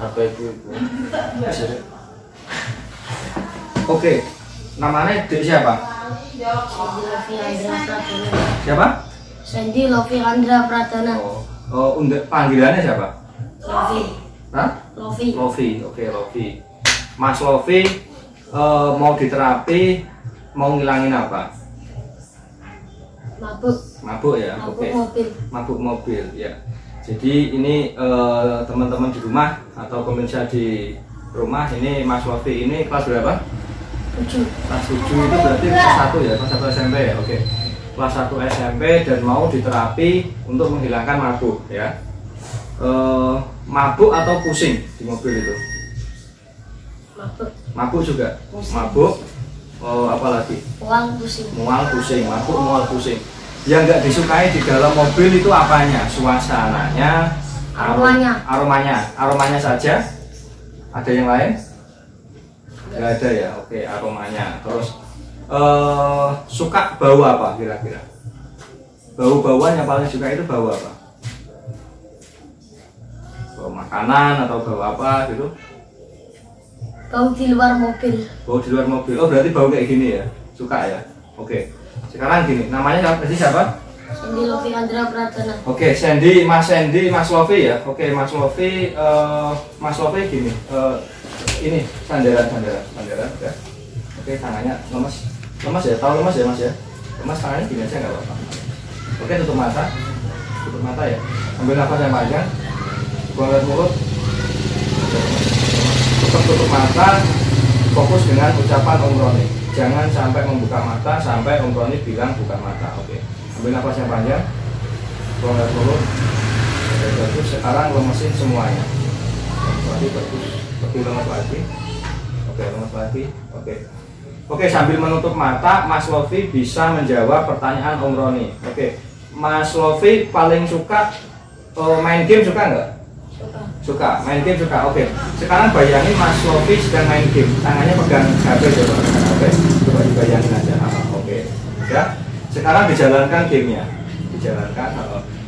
Apa itu? Oke, namanya siapa? Siapa? Sandy Loviandra Pradana. Untuk panggilannya siapa? Lovi. Hah? Lovi. Lovi, oke Lovi. Mas Lovi mau diterapi, mau ngilangin apa? Mabuk. Mabuk ya, Mabuk oke. mobil. Mabuk mobil, ya. Jadi ini teman-teman di rumah atau pemirsa di rumah, ini Mas Lovi ini kelas berapa? 7. Kelas 7 itu berarti kelas 1 ya, kelas 1 SMP ya, oke. Kelas 1 SMP dan mau diterapi untuk menghilangkan mabuk ya. Mabuk atau pusing di mobil itu? Mabuk. Mabuk juga. Pusing. Mabuk. Apa lagi? Mual pusing. Mual pusing, mabuk mual pusing. Yang nggak disukai di dalam mobil itu apanya? Suasananya, aromanya saja. Ada yang lain? Nggak ada ya. Oke, aromanya. Terus suka bau apa kira-kira? Bau-bauan yang paling suka itu bau apa? Bau makanan atau bau apa gitu? Bau di luar mobil. Bau di luar mobil. Oh, berarti bau kayak gini ya? Suka ya? Oke. Sekarang gini, namanya siapa? Sandy Loviandra Pradana. Oke, Sandy, Mas Lovi ya. Oke, Mas Lovi, Mas Lovi gini. Ini sandaran ya. Oke, tangannya lemas ya. Tahu lemas ya Mas ya? Lemas tangannya gini aja nggak apa-apa. Oke, tutup mata ya. Ambil nafas yang panjang, buang lewat mulut. Tetap tutup mata, fokus dengan ucapan Om Roni. Jangan sampai membuka mata sampai Om Roni bilang buka mata. Oke. Ambil nafas yang panjang, buang lewat mulut. Oke, bagus. Sekarang lemesin semuanya. Bagus. Lebih lemas lagi. Oke, lemas lagi. Oke, sambil menutup mata, Mas Lovi bisa menjawab pertanyaan Om Roni. Oke, Mas Lovi paling suka main game, suka nggak? Suka, main game suka. Oke, sekarang bayangin Mas Lovi sedang main game, tangannya pegang HP coba. Oke, coba dibayangin aja. Oke, ya. Sekarang dijalankan gamenya,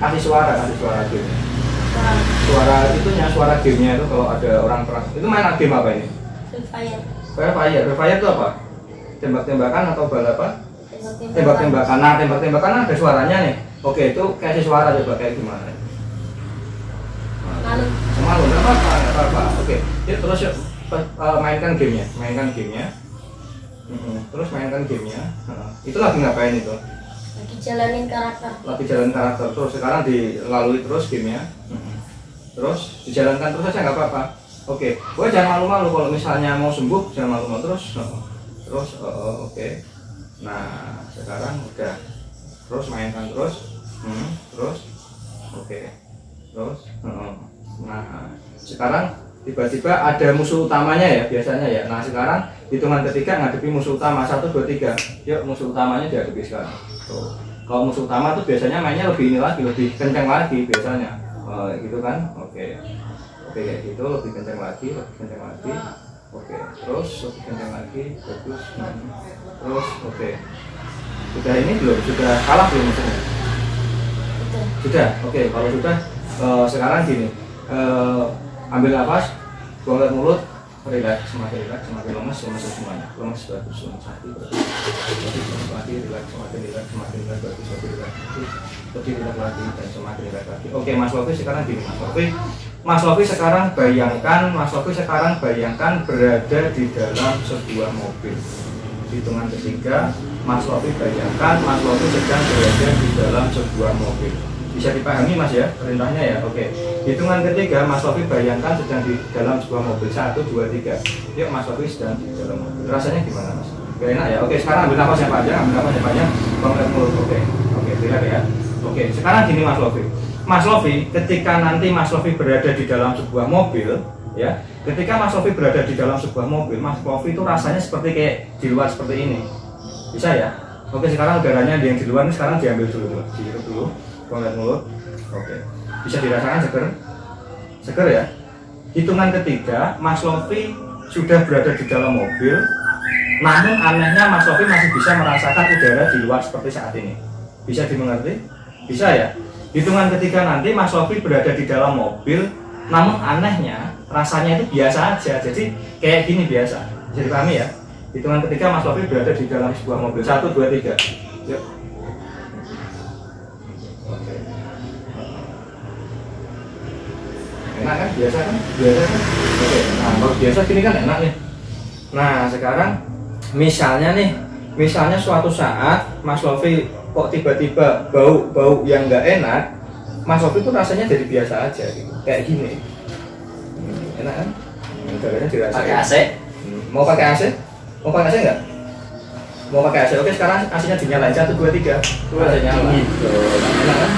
kasih suara gamenya. Suara gamenya itu kalau ada orang perang. Itu main game apa ini? Free Fire itu apa? Tembak-tembakan atau balapan? Tembak-tembakan. Nah, tembak-tembakan ada suaranya nih. Oke, itu kasih suara coba kayak gimana? Malu, nggak apa-apa. Oke, yuk terus yuk mainkan gamenya. Terus mainkan gamenya. Itu lagi ngapain itu? Lagi jalanin karakter. Terus sekarang dilalui terus gamenya. Terus dijalankan terus aja nggak apa-apa. Oke, jangan malu-malu kalau misalnya mau sembuh, jangan malu-malu terus. Oke. Nah, sekarang udah. Terus mainkan terus. Oke. Terus. Nah, sekarang tiba-tiba ada musuh utamanya ya biasanya ya. Nah, sekarang hitungan ketiga ngadepi musuh utama 1, 2, 3. Yuk, musuh utamanya dihadapi sekarang. Tuh. Kalau musuh utama tuh biasanya mainnya lebih lebih kencang lagi biasanya. Gitu kan? Oke, kayak gitu, lebih kencang lagi. Oke, terus lebih kencang lagi, bagus. Terus, oke. Sudah ini belum? Sudah kalah belum misalnya? Sudah. Oke, kalau sudah sekarang gini. Ambil nafas, buang lewat mulut, relax, semakin lemas semuanya. Lemas bagus, lemas hati, bagus. Lemas lagi, relax, semakin relax, bagus, lebih relax lagi dan semakin relax lagi. Oke, Mas Lovi sekarang gini, Mas Lovi sekarang bayangkan berada di dalam sebuah mobil. Hitungan ketiga, Mas Lovi bayangkan Mas Lovi sedang berada di dalam sebuah mobil. Bisa dipahami Mas ya, perintahnya ya. Oke. Hitungan ketiga, Mas Lovi bayangkan sedang di dalam sebuah mobil. 1, 2, 3. Yuk, Mas Lovi sedang di dalam mobil. Rasanya gimana Mas? Gak enak ya. Oke, sekarang ambil nafas yang panjang, buang lewat mulut. Oke, relax ya. Oke, sekarang gini Mas Lovi, ketika nanti Mas Lovi berada di dalam sebuah mobil, ya. Ketika Mas Lovi berada di dalam sebuah mobil, Mas Lovi itu rasanya seperti kayak di luar seperti ini. Bisa ya? Oke, sekarang udaranya yang di luar ini sekarang diambil dulu. Dihirup dulu. Buang lewat mulut. Oke. Bisa dirasakan seger ya. Hitungan ketiga, Mas Lovi sudah berada di dalam mobil. Namun anehnya Mas Lovi masih bisa merasakan udara di luar seperti saat ini. Bisa dimengerti? Bisa ya. Hitungan ketiga nanti Mas Lovi berada di dalam mobil. Namun anehnya rasanya itu biasa aja. Jadi kayak gini biasa. Jadi pahami ya. Hitungan ketiga Mas Lofi berada di dalam sebuah mobil. 1, 2, 3. Yuk. Oke. Enak kan? Biasa kan? Biasa kan? Oke. Nah, kalau biasa gini kan enak nih. Nah, sekarang misalnya suatu saat Mas Lofi kok tiba-tiba bau yang nggak enak, Mas Lofi itu rasanya jadi biasa aja gitu. Kayak gini. Enak kan? Udaranya dirasain. Pakai AC? Mau pakai AC? Mau pakai AC nggak? Mau pakai AC? Oke, sekarang AC-nya dinyalain. 1, 2, 3. AC nyala. Enak kan?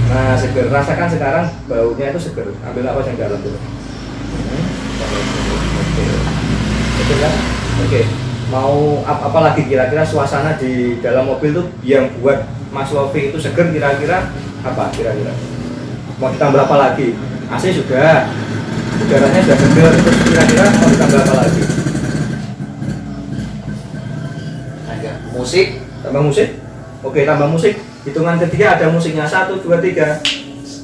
Nah, seger. Rasakan sekarang baunya itu seger. Ambil napas yang dalam dulu. Oke. Betul kan? Oke. Mau apa lagi kira-kira suasana di dalam mobil tuh yang buat Mas Lofi itu seger kira-kira apa kira-kira? Mau ditambah apa lagi? AC sudah. Udaranya sudah seger, terus kira-kira mau ditambah apa lagi? Musik. Tambah musik? Oke, tambah musik. Hitungan ketiga ada musiknya. 1, 2, 3.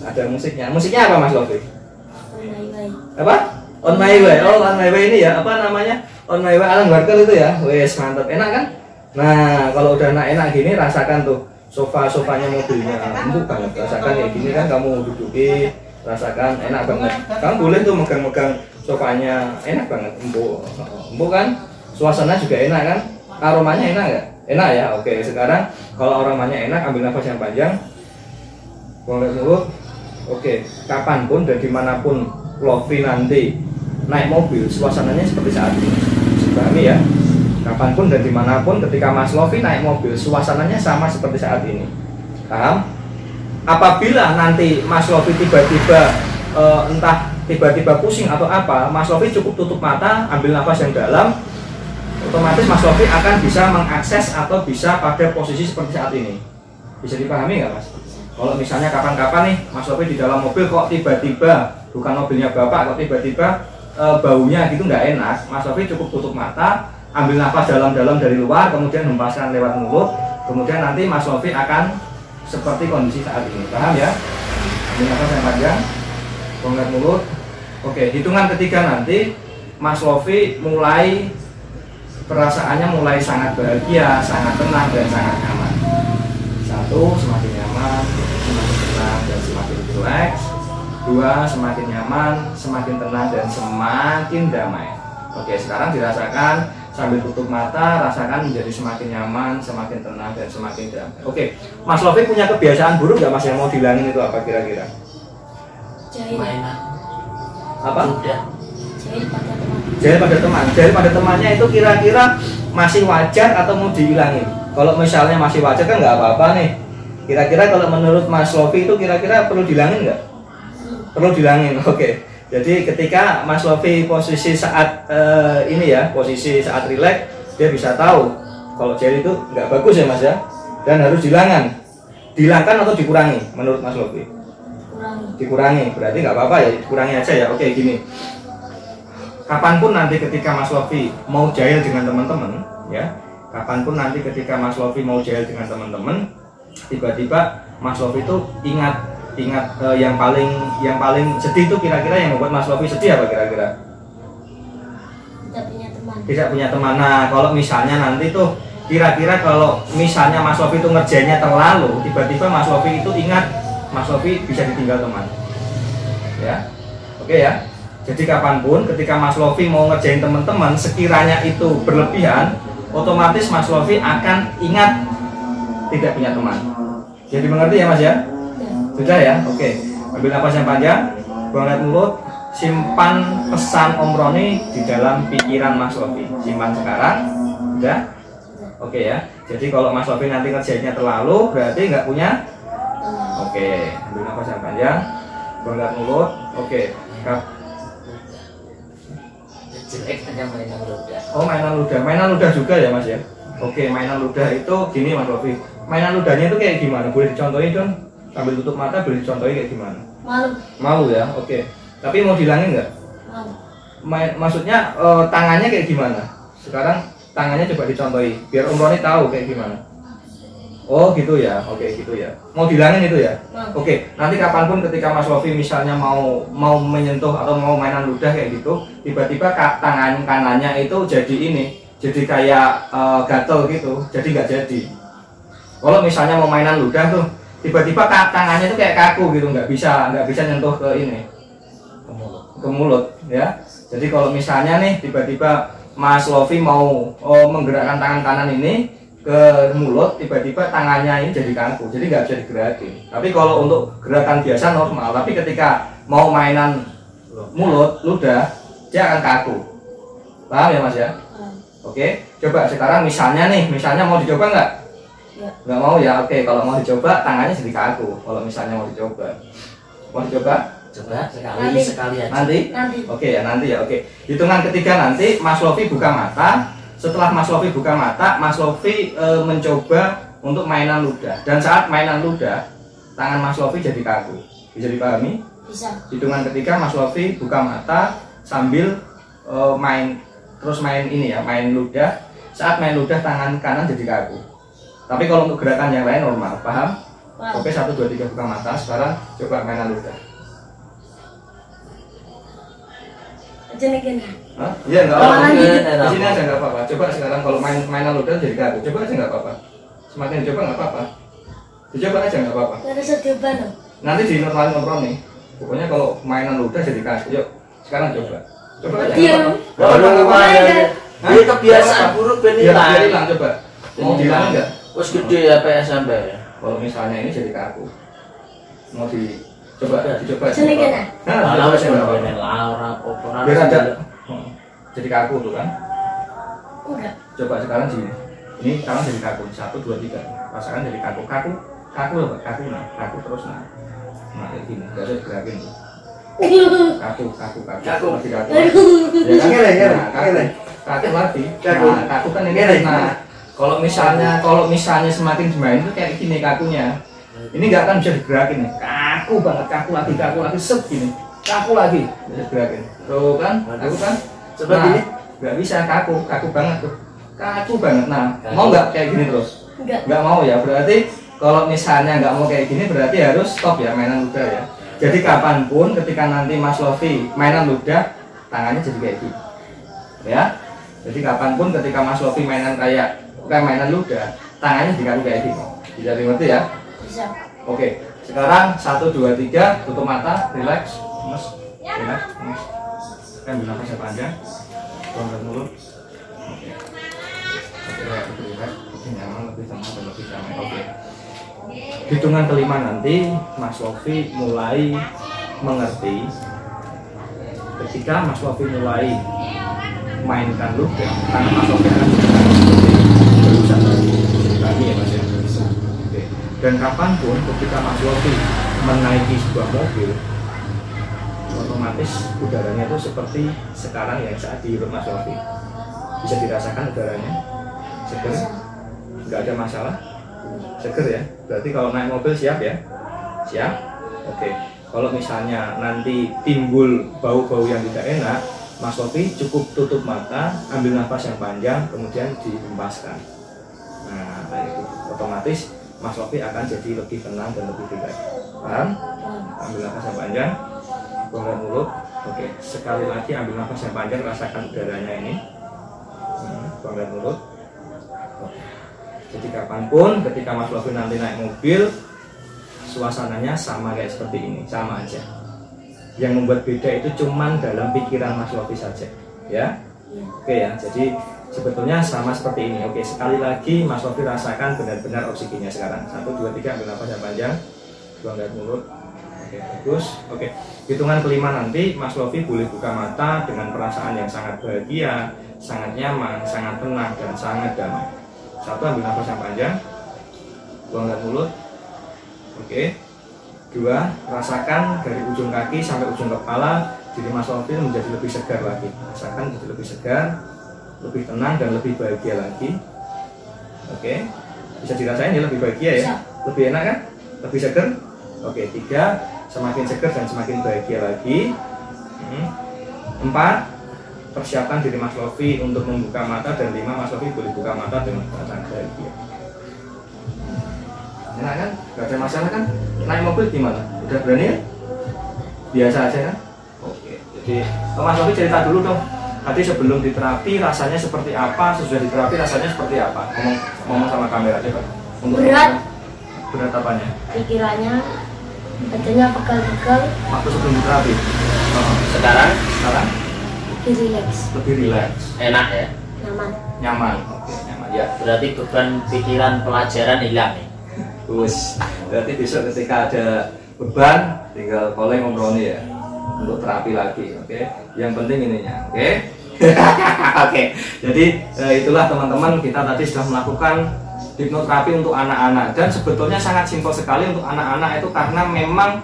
Ada musiknya. Musiknya apa Mas Lofi? On my way. Apa? On my way. Oh, on my way ini ya. Apa namanya? On my way Alan Walker itu ya. Wes, mantap. Enak kan? Nah, kalau udah enak gini rasakan tuh sofanya mobilnya empuk banget. Rasakan kayak gini kan kamu duduki, rasakan enak banget. Kamu boleh tuh megang-megang sofanya, enak banget, empuk. Empuk kan? Suasana juga enak kan? Aromanya enak nggak? Enak ya. Oke, sekarang kalau aromanya enak, ambil nafas yang panjang, buang mulut. Oke, kapanpun dan dimanapun Lofi nanti naik mobil, suasananya seperti saat ini. Pahami ya? Kapanpun dan dimanapun ketika Mas Lofi naik mobil, suasananya sama seperti saat ini. Paham? Apabila nanti Mas Lofi tiba-tiba entah tiba-tiba pusing atau apa, Mas Lofi cukup tutup mata, ambil nafas yang dalam, otomatis Mas Lofi akan bisa mengakses atau bisa pada posisi seperti saat ini. Bisa dipahami nggak Mas? Kalau misalnya kapan-kapan nih Mas Lofi di dalam mobil kok tiba-tiba, bukan mobilnya Bapak, kok tiba-tiba baunya gitu nggak enak, Mas Lofi cukup tutup mata, ambil nafas dalam-dalam dari luar, kemudian hempaskan lewat mulut, kemudian nanti Mas Lofi akan seperti kondisi saat ini. Paham ya? Ambil nafas yang panjang, buang mulut. Oke, hitungan ketiga nanti Mas Lofi mulai perasaannya mulai sangat bahagia, sangat tenang dan sangat nyaman. 1, semakin nyaman, semakin tenang dan semakin rileks. 2, semakin nyaman, semakin tenang dan semakin damai. Oke, sekarang dirasakan sambil tutup mata, rasakan menjadi semakin nyaman, semakin tenang dan semakin damai. Oke, Mas Lofi punya kebiasaan buruk nggak Mas yang mau dihilangin itu apa kira-kira? Jahil. Mainan. Apa? Udah. Jahil pada teman. Jahil pada teman. Jahil pada temannya itu kira-kira masih wajar atau mau dihilangin? Kalau misalnya masih wajar kan nggak apa-apa nih. Kira-kira kalau menurut Mas Lofi itu kira-kira perlu dihilangin nggak? Perlu dihilangin. Oke. Jadi ketika Mas Lofi posisi saat ini ya, posisi saat rileks, dia bisa tahu kalau jahil itu nggak bagus ya Mas ya, dan harus dihilangkan atau dikurangi menurut Mas Lofi? Dikurangi. Berarti nggak apa-apa ya, dikurangi aja ya. Oke, gini. Kapanpun nanti ketika Mas Lofi mau jahil dengan teman-teman, ya, kapanpun nanti ketika Mas Lofi mau jahil dengan teman-teman, tiba-tiba Mas Lofi itu ingat yang paling sedih itu kira-kira yang membuat Mas Lofi sedih apa kira-kira? Tidak punya teman. Tidak punya teman. Nah, kalau misalnya nanti tuh kira-kira kalau misalnya Mas Lofi itu ngerjainnya terlalu, tiba-tiba Mas Lofi itu ingat Mas Lofi bisa ditinggal teman. Ya, oke ya. Jadi kapanpun ketika Mas Lofi mau ngerjain teman-teman, sekiranya itu berlebihan, otomatis Mas Lofi akan ingat tidak punya teman. Jadi mengerti ya Mas ya? Sudah ya? Oke. Ambil napas yang panjang, buang air mulut, simpan pesan Om Roni di dalam pikiran Mas Lofi. Simpan sekarang. Sudah? Oke ya. Jadi kalau Mas Lofi nanti ngerjainnya terlalu, berarti nggak punya. Oke. Ambil napas yang panjang, buang air mulut. Oke. Jelek hanya mainan ludah. Oh, mainan ludah. Mainan ludah juga ya Mas ya? Oke, mainan ludah itu gini Mas Lofi. Mainan ludahnya itu kayak gimana? Boleh dicontohin dong? Sambil tutup mata boleh dicontohin kayak gimana? Malu. Malu ya? Oke. Tapi mau dihilangin nggak? Malu. Maksudnya tangannya kayak gimana? Sekarang tangannya coba dicontohin biar Om Roni tahu kayak gimana. Oh gitu ya, oke gitu ya. Mau dihilangin itu ya? Mau. Oke, nanti kapanpun ketika Mas Lofi misalnya mau menyentuh atau mau mainan ludah kayak gitu, tiba-tiba tangan kanannya itu jadi ini, jadi kayak gatel gitu, jadi nggak jadi. Kalau misalnya mau mainan ludah tuh, tiba-tiba tangannya itu kayak kaku gitu, nggak bisa nyentuh ke ini, ke mulut ya. Jadi kalau misalnya nih tiba-tiba Mas Lofi mau menggerakkan tangan kanan ini ke mulut, tiba-tiba tangannya ini jadi kaku, jadi nggak bisa digerakin. Tapi kalau untuk gerakan biasa normal, tapi ketika mau mainan mulut, ludah, dia akan kaku. Paham ya Mas ya? Oke, coba sekarang misalnya mau dicoba nggak? Ya. Nggak mau ya? Oke, kalau mau dicoba tangannya jadi kaku. Kalau misalnya mau dicoba, Coba sekali aja. Nanti? Oke ya, nanti ya. Oke, hitungan ketiga nanti Mas Lofi buka mata. Setelah Mas Lofi buka mata, Mas Lofi mencoba untuk mainan ludah. Dan saat mainan ludah, tangan Mas Lofi jadi kaku. Bisa dipahami? Bisa. Hitungan ketiga Mas Lofi buka mata sambil main ini ya, main ludah. Saat main ludah tangan kanan jadi kaku. Tapi kalau untuk gerakan yang lain normal, paham? Wow. Oke, 1, 2, 3 buka mata. Sekarang coba mainan ludah. Jenengin. Hah? Iya enggak apa-apa. Di Di sini aja enggak apa-apa. Coba sekarang kalau mainan ludah jadi kaku. Coba aja enggak apa-apa. Semakin dicoba enggak apa-apa. Dicoba aja enggak apa-apa. Gak ada sedih loh. Nanti di normalin ngobrol nih. Pokoknya kalau mainan ludah jadi kaku. Yuk, sekarang coba. Coba aja. Diam. Enggak apa-apa. Ini kebiasaan buruk Biar penilai. hilang coba. Mau dihilangin enggak? Terus gede ya SMP. Kalau misalnya ini jadi kaku. Mau dicoba aja. Jenengin. Nah, Kalau coba aja enggak apa-apa. ini Laura Poporan. Biar ada. Jadi kaku tuh kan. Enggak. Coba sekarang sini. Ini sekarang jadi kaku. 1, 2, 3. Rasakan jadi kaku. Kaku loh, Pak. Kaku nah. Kaku terus nah. Nah kayak gini. Gak usah digerakin tuh. Kaku. Lagi kaku. Ya kan? Nah, kaku lagi. Nah, kaku kan ini. Nah, kalau misalnya semakin dimain tuh kayak gini kakunya. Ini nggak akan bisa digerakin nih. Kaku banget, kaku lagi, set gini. Kaku lagi, bisa digerakin. Tuh kan, kaku kan. Seperti ini? Nggak bisa, kaku banget tuh. Kaku banget. Nah, mau nggak kayak gini terus? Nggak mau ya. Berarti kalau misalnya nggak mau kayak gini, berarti harus stop ya mainan ludah ya. Jadi kapanpun ketika nanti Mas Lofi mainan ludah, tangannya jadi kayak gini. Ya. Jadi kapanpun ketika Mas Lofi mainan mainan ludah, tangannya dikaku kayak gini. Bisa dimengerti ya? Bisa. Oke. Sekarang 1, 2, 3, tutup mata, relax, mas. Kan bernafas yang panjang, buang mulut. Oke. Oke, relax, lebih nyaman, lebih tenang, dan lebih damai. Oke. Hitungan kelima nanti Mas Lofi mulai mengerti. Ketika Mas Lofi mulai mainkan ludah, karena Mas Lofi akan berusaha kami ya Mas ya. Oke. Dan kapanpun ketika Mas Lofi menaiki sebuah mobil, otomatis udaranya itu seperti sekarang ya, saat dihirup Mas Lofi. Bisa dirasakan udaranya seger, nggak ada masalah. Seger ya, berarti kalau naik mobil siap ya? Siap? Oke. Kalau misalnya nanti timbul bau-bau yang tidak enak, Mas Lofi cukup tutup mata, ambil nafas yang panjang, kemudian dihempaskan. Nah, kayak gitu. Otomatis Mas Lofi akan jadi lebih tenang dan lebih rileks. Paham? Ambil nafas yang panjang, buang mulut. Oke, sekali lagi ambil nafas yang panjang, rasakan udaranya ini. Buang mulut. Oke. Jadi kapanpun ketika Mas Lofi nanti naik mobil, suasananya sama kayak seperti ini, sama aja. Yang membuat beda itu cuman dalam pikiran Mas Lofi saja, ya. Oke ya, jadi sebetulnya sama seperti ini. Oke, sekali lagi Mas Lofi rasakan benar-benar oksigennya sekarang. 1, 2, 3, ambil nafas yang panjang, buang dari mulut. Oke, bagus. Oke, hitungan kelima nanti Mas Lofi boleh buka mata dengan perasaan yang sangat bahagia, sangat nyaman, sangat tenang, dan sangat damai. 1, ambil nafas yang panjang, buang dari mulut. Oke. 2, rasakan dari ujung kaki sampai ujung kepala diri Mas Lofi menjadi lebih segar lagi. Rasakan jadi lebih segar, lebih tenang, dan lebih bahagia lagi. Oke. Bisa dirasain ya, lebih bahagia ya? Lebih enak kan? Lebih segar. Oke. 3, semakin segar dan semakin bahagia lagi. 4, persiapkan diri Mas Lofi untuk membuka mata. Dan 5, Mas Lofi boleh buka mata dengan perasaan bahagia. Enak kan? Gak ada masalah kan? Naik mobil gimana? Udah berani ya? Biasa aja kan? Oke, jadi Mas Novi cerita dulu dong. Tadi sebelum diterapi rasanya seperti apa? Sesudah diterapi rasanya seperti apa? Ngomong sama kamera coba. Berat. Berat apanya? Pikirannya, badannya pegal-pegal, Waktu sebelum diterapi. Oh, Sekarang sekarang lebih rileks, lebih rileks, enak ya. nyaman. nyaman. Oke, nyaman ya. Berarti beban pikiran pelajaran hilang nih. Terus berarti besok ketika ada beban tinggal koleng ngobrolnya ya untuk terapi lagi. Oke, yang penting ininya. Oke. Oke, jadi itulah teman-teman, kita tadi sudah melakukan hipnoterapi untuk anak-anak dan sebetulnya sangat simpel sekali untuk anak-anak itu karena memang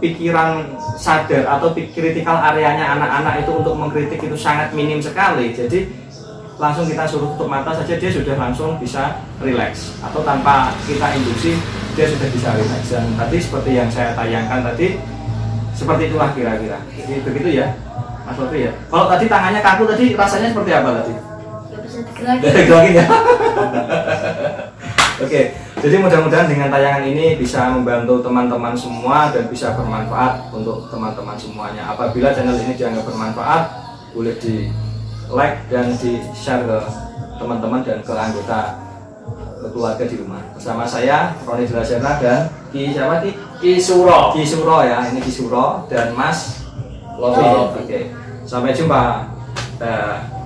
pikiran sadar atau kritikal areanya anak-anak itu untuk mengkritik itu sangat minim sekali. Jadi langsung kita suruh tutup mata saja dia sudah langsung bisa rileks, atau tanpa kita induksi dia sudah bisa rileks. Dan tadi seperti yang saya tayangkan tadi seperti itulah kira-kira. Jadi begitu ya Mas Novi ya. Kalau tadi tangannya kaku tadi rasanya seperti apa tadi? Gak bisa digerakin. Digerakin ya. Oke, jadi mudah-mudahan dengan tayangan ini bisa membantu teman-teman semua dan bisa bermanfaat untuk teman-teman semuanya. Apabila channel ini dianggap bermanfaat, boleh di like dan di share ke teman-teman dan ke anggota keluarga di rumah. Bersama saya Roni Jelasena dan Ki siapa Ki? Ki Suro. Ki Suro ya, ini Ki Suro dan Mas Lovi. Oke, sampai jumpa. Dah.